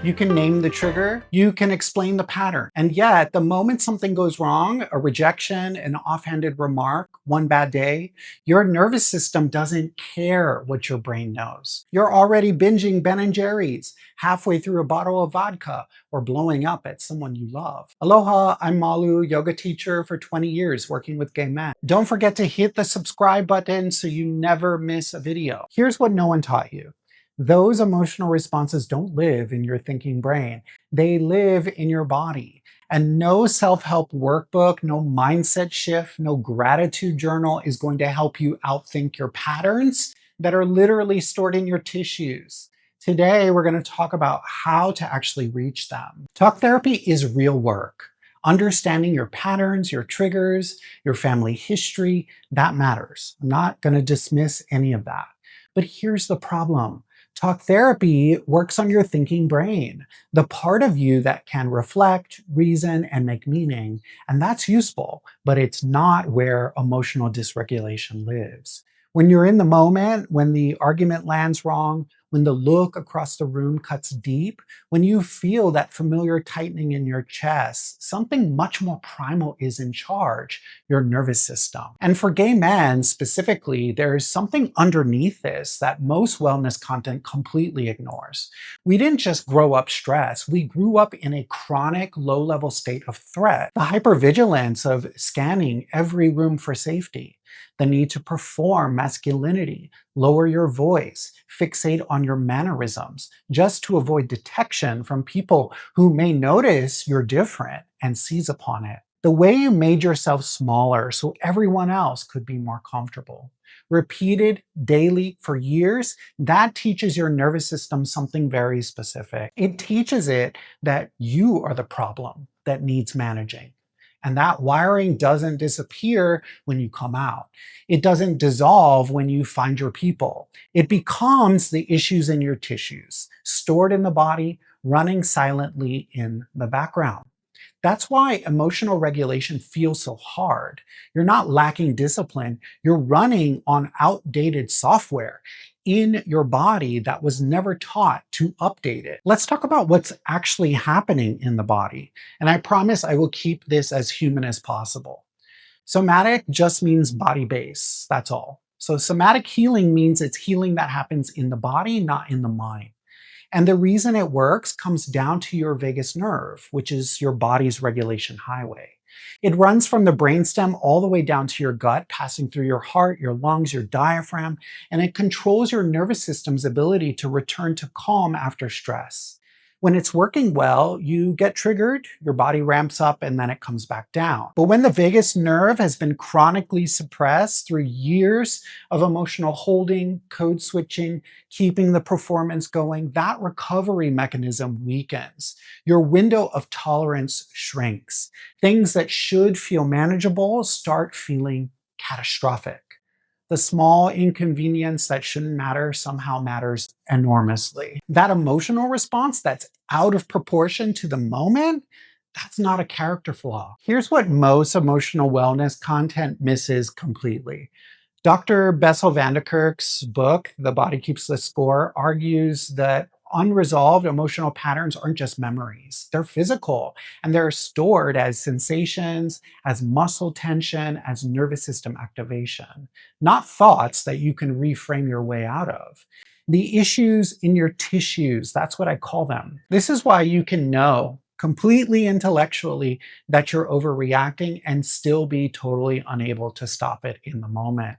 You can name the trigger, you can explain the pattern. And yet, the moment something goes wrong, a rejection, an offhanded remark, one bad day, your nervous system doesn't care what your brain knows. You're already binging Ben and Jerry's, halfway through a bottle of vodka, or blowing up at someone you love. Aloha, I'm Malu, yoga teacher for 20 years working with gay men. Don't forget to hit the subscribe button so you never miss a video. Here's what no one taught you. Those emotional responses don't live in your thinking brain. They live in your body. And no self-help workbook, no mindset shift, no gratitude journal is going to help you outthink your patterns that are literally stored in your tissues. Today, we're going to talk about how to actually reach them. Talk therapy is real work. Understanding your patterns, your triggers, your family history, that matters. I'm not going to dismiss any of that. But here's the problem. Talk therapy works on your thinking brain, the part of you that can reflect, reason, and make meaning. And that's useful, but it's not where emotional dysregulation lives. When you're in the moment, when the argument lands wrong, when the look across the room cuts deep, when you feel that familiar tightening in your chest, something much more primal is in charge, your nervous system. And for gay men specifically, there's something underneath this that most wellness content completely ignores. We didn't just grow up stressed, we grew up in a chronic low-level state of threat. The hypervigilance of scanning every room for safety, the need to perform masculinity, lower your voice, fixate on your mannerisms, just to avoid detection from people who may notice you're different and seize upon it. The way you made yourself smaller so everyone else could be more comfortable. Repeated daily for years, that teaches your nervous system something very specific. It teaches it that you are the problem that needs managing. And that wiring doesn't disappear when you come out. It doesn't dissolve when you find your people. It becomes the issues in your tissues, stored in the body, running silently in the background. That's why emotional regulation feels so hard. You're not lacking discipline. You're running on outdated software in your body that was never taught to update it. Let's talk about what's actually happening in the body. And I promise I will keep this as human as possible. Somatic just means body base, that's all. So somatic healing means it's healing that happens in the body, not in the mind. And the reason it works comes down to your vagus nerve, which is your body's regulation highway. It runs from the brainstem all the way down to your gut, passing through your heart, your lungs, your diaphragm, and it controls your nervous system's ability to return to calm after stress. When it's working well, you get triggered, your body ramps up, and then it comes back down. But when the vagus nerve has been chronically suppressed through years of emotional holding, code switching, keeping the performance going, that recovery mechanism weakens. Your window of tolerance shrinks. Things that should feel manageable start feeling catastrophic. The small inconvenience that shouldn't matter somehow matters enormously. That emotional response that's out of proportion to the moment, that's not a character flaw. Here's what most emotional wellness content misses completely. Dr. Bessel van der Kolk's book, The Body Keeps the Score, argues that unresolved emotional patterns aren't just memories. They're physical, and they're stored as sensations, as muscle tension, as nervous system activation, not thoughts that you can reframe your way out of. The issues in your tissues, that's what I call them. This is why you can know completely intellectually that you're overreacting and still be totally unable to stop it in the moment.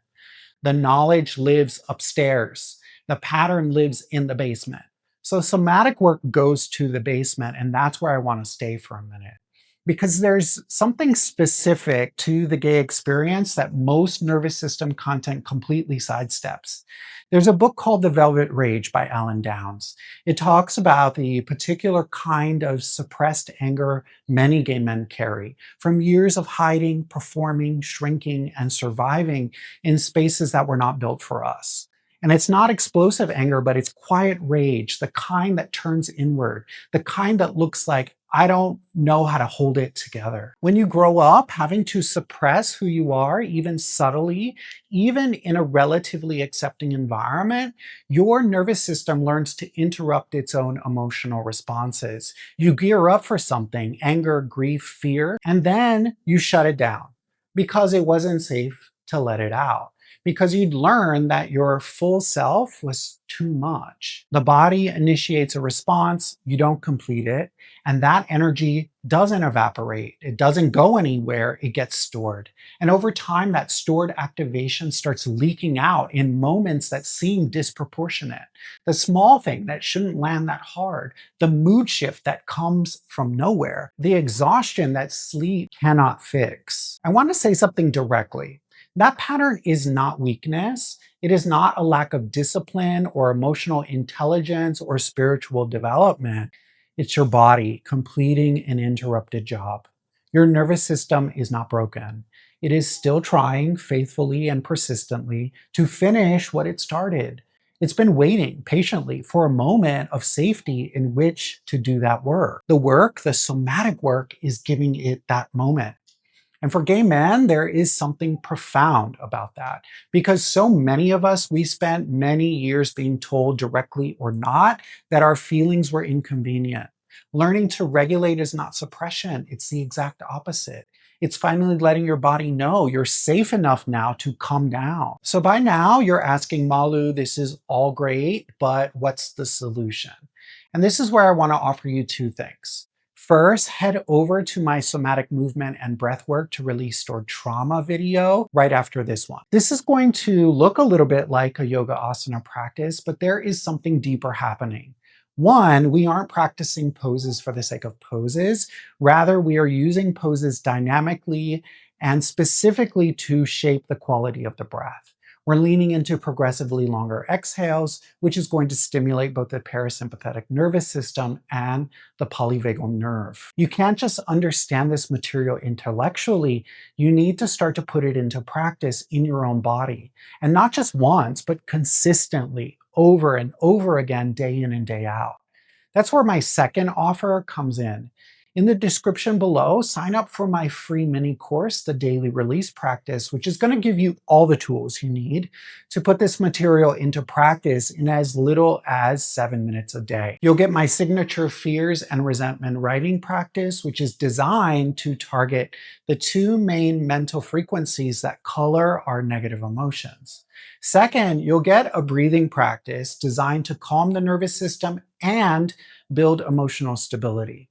The knowledge lives upstairs. The pattern lives in the basement. So somatic work goes to the basement, and that's where I want to stay for a minute. Because there's something specific to the gay experience that most nervous system content completely sidesteps. There's a book called The Velvet Rage by Alan Downs. It talks about the particular kind of suppressed anger many gay men carry from years of hiding, performing, shrinking, and surviving in spaces that were not built for us. And it's not explosive anger, but it's quiet rage, the kind that turns inward, the kind that looks like I don't know how to hold it together. When you grow up having to suppress who you are, even subtly, even in a relatively accepting environment, your nervous system learns to interrupt its own emotional responses. You gear up for something, anger, grief, fear, and then you shut it down because it wasn't safe to let it out, because you'd learn that your full self was too much. The body initiates a response, you don't complete it, and that energy doesn't evaporate. It doesn't go anywhere, it gets stored. And over time, that stored activation starts leaking out in moments that seem disproportionate. The small thing that shouldn't land that hard, the mood shift that comes from nowhere, the exhaustion that sleep cannot fix. I want to say something directly. That pattern is not weakness. It is not a lack of discipline or emotional intelligence or spiritual development. It's your body completing an interrupted job. Your nervous system is not broken. It is still trying faithfully and persistently to finish what it started. It's been waiting patiently for a moment of safety in which to do that work. The work, the somatic work, is giving it that moment. And for gay men, there is something profound about that, because so many of us, we spent many years being told, directly or not, that our feelings were inconvenient. Learning to regulate is not suppression, it's the exact opposite. It's finally letting your body know you're safe enough now to come down. So by now, you're asking, Malu, this is all great, but what's the solution? And this is where I want to offer you two things. First, head over to my somatic movement and breath work to release stored trauma video right after this one. This is going to look a little bit like a yoga asana practice, but there is something deeper happening. One, we aren't practicing poses for the sake of poses. Rather, we are using poses dynamically and specifically to shape the quality of the breath. We're leaning into progressively longer exhales, which is going to stimulate both the parasympathetic nervous system and the polyvagal nerve. You can't just understand this material intellectually. You need to start to put it into practice in your own body. And not just once, but consistently, over and over again, day in and day out. That's where my second offer comes in. In the description below, sign up for my free mini course, the Daily Release Practice, which is going to give you all the tools you need to put this material into practice in as little as 7 minutes a day. You'll get my signature fears and resentment writing practice, which is designed to target the two main mental frequencies that color our negative emotions. Second, you'll get a breathing practice designed to calm the nervous system and build emotional stability.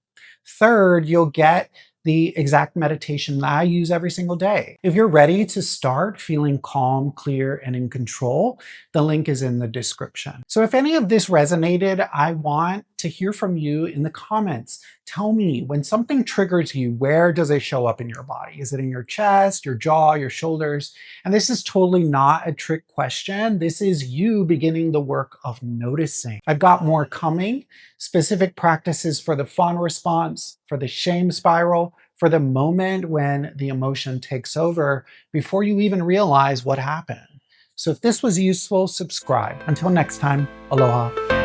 Third, you'll get the exact meditation that I use every single day. If you're ready to start feeling calm, clear, and in control, the link is in the description. So if any of this resonated, I want to hear from you in the comments. Tell me, when something triggers you, where does it show up in your body? Is it in your chest, your jaw, your shoulders? And this is totally not a trick question. This is you beginning the work of noticing. I've got more coming, specific practices for the fawn response, for the shame spiral, for the moment when the emotion takes over before you even realize what happened. So if this was useful, subscribe. Until next time, aloha.